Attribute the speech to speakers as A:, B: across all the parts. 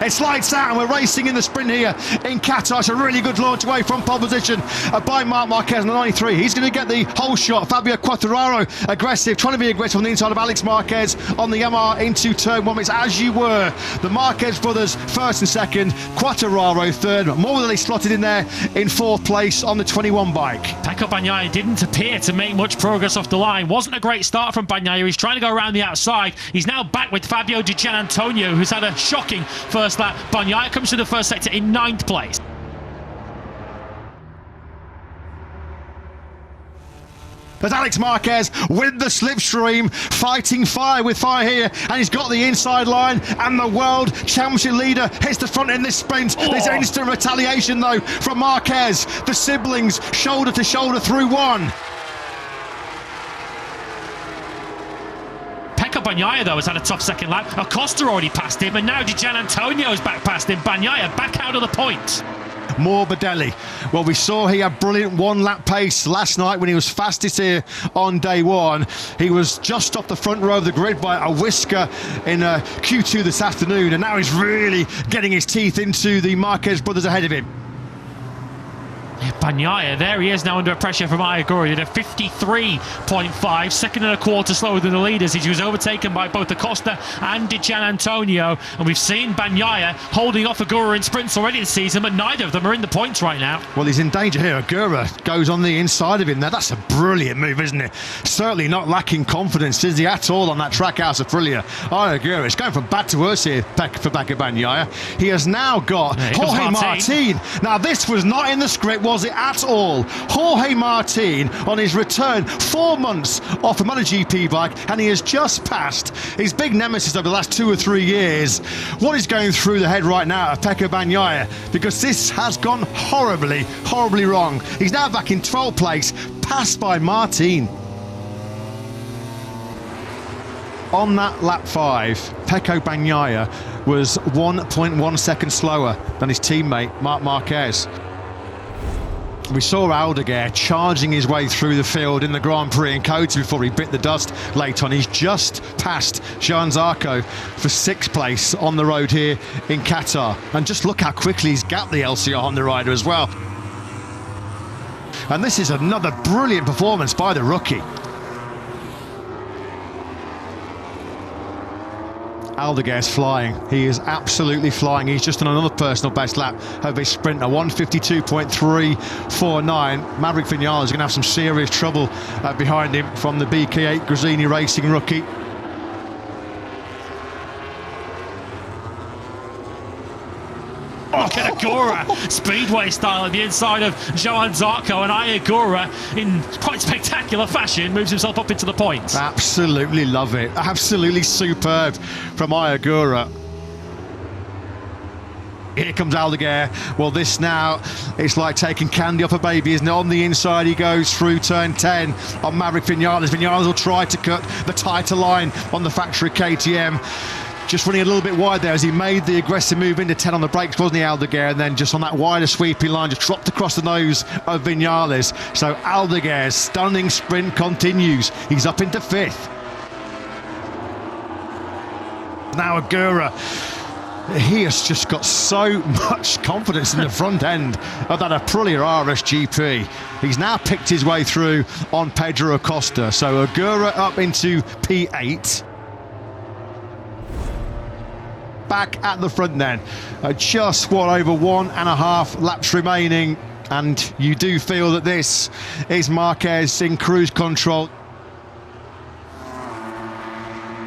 A: It's lights out and we're racing in the sprint here in Qatar. It's a really good launch away from pole position by Marc Marquez on the 93. He's going to get the whole shot. Fabio Quartararo aggressive, trying to be aggressive on the inside of Alex Marquez on the Yamaha into turn one. It's as you were. The Marquez brothers first and second, Quartararo third. Morbidelli slotted in there in fourth place on the 21 bike.
B: Pecco Bagnaia didn't appear to make much progress off the line. Wasn't a great start from Bagnaia. He's trying to go around the outside. He's now back with Fabio Di Gianantonio, who's had a shocking first lap. Bagnaia comes to the first sector in 9th place.
A: But Alex Marquez with the slipstream, fighting fire with fire here, and he's got the inside line, and the world championship leader hits the front in this sprint. There's instant retaliation though from Marquez. The siblings shoulder to shoulder through one.
B: Pecco Bagnaia though has had a tough second lap. Acosta already passed him, and now Di Gianantonio's back past him. Bagnaia back out of the points.
A: Morbidelli. Well, we saw he had brilliant one-lap pace last night when he was fastest here on day one. He was just off the front row of the grid by a whisker in Q2 this afternoon, and now he's really getting his teeth into the Marquez brothers ahead of him.
B: Bagnaia, there he is now under pressure from Aldeguer. He did a 53.5, second and a quarter slower than the leaders. He was overtaken by both Acosta and Di Gianantonio, and we've seen Bagnaia holding off Aldeguer in sprints already this season, but neither of them are in the points right now.
A: Well, he's in danger here. Aldeguer goes on the inside of him there. That's a brilliant move, isn't it? Certainly not lacking confidence, is he, at all on that track out of Aprilia. Aldeguer is going from bad to worse here for Pecco Bagnaia. He has now got Jorge Martin. Now, this was not in the script, was it, at all? Jorge Martin on his return 4 months off a MotoGP bike, and he has just passed his big nemesis over the last 2 or 3 years. What is going through the head right now of Pecco Bagnaia? Because this has gone horribly, horribly wrong. He's now back in 12th place, passed by Martin. On that lap 5, Pecco Bagnaia was 1.1 seconds slower than his teammate Marc Marquez. We saw Aldeguer charging his way through the field in the Grand Prix in Qatar before he bit the dust late on. He's just passed Johan Zarco for 6th place on the road here in Qatar. And just look how quickly he's gapped the LCR Honda rider as well. And this is another brilliant performance by the rookie. Aldeguer's flying. He is absolutely flying. He's just on another personal best lap of his sprint, a 1:52.349. Maverick Vinales is going to have some serious trouble behind him from the BK8 Gresini Racing rookie.
B: Look at Aldeguer, speedway style at the inside of Johan Zarco, and Aldeguer in quite spectacular fashion moves himself up into the points.
A: Absolutely love it. Absolutely superb from Aldeguer. Here comes Aldeguer. Well, this now, it's like taking candy off a baby, isn't it? On the inside he goes through turn 10 on Maverick Vinales. Vinales will try to cut the tighter line on the factory KTM. Just running a little bit wide there as he made the aggressive move into 10 on the brakes, wasn't he, Aldeguer? And then just on that wider sweeping line, just dropped across the nose of Vinales. So Aldeguer's stunning sprint continues. He's up into 5th. Now Aldeguer, he has just got so much confidence in the front end of that Aprilia RSGP. He's now picked his way through on Pedro Acosta. So Aldeguer up into P8. Back at the front then, just over 1.5 laps remaining, and you do feel that this is Marquez in cruise control.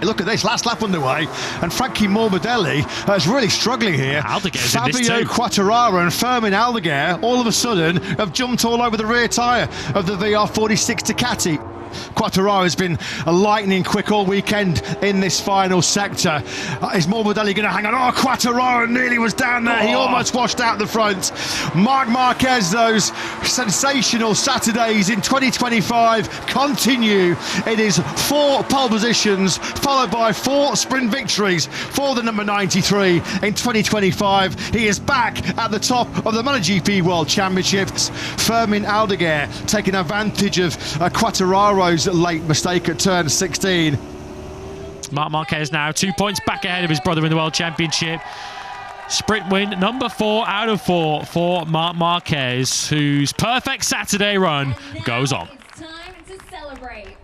A: Look at this, last lap underway, and Frankie Morbidelli is really struggling here. Fabio Quartararo and Fermin Aldeguer all of a sudden have jumped all over the rear tyre of the VR46 Ducati. Quartararo has been a lightning quick all weekend in this final sector. Is Morbidelli going to hang on? Oh, Quartararo nearly was down there. He almost washed out the front. Marc Marquez, those sensational Saturdays in 2025 continue. It is 4 pole positions followed by 4 sprint victories for the number 93 in 2025. He is back at the top of the MotoGP World Championships. Fermin Aldeguer taking advantage of Quartararo's late mistake at turn 16.
B: Marc Marquez now 2 points back ahead of his brother in the World Championship. Sprint win number 4 out of 4 for Marc Marquez, whose perfect Saturday run goes on.
C: It's time to celebrate.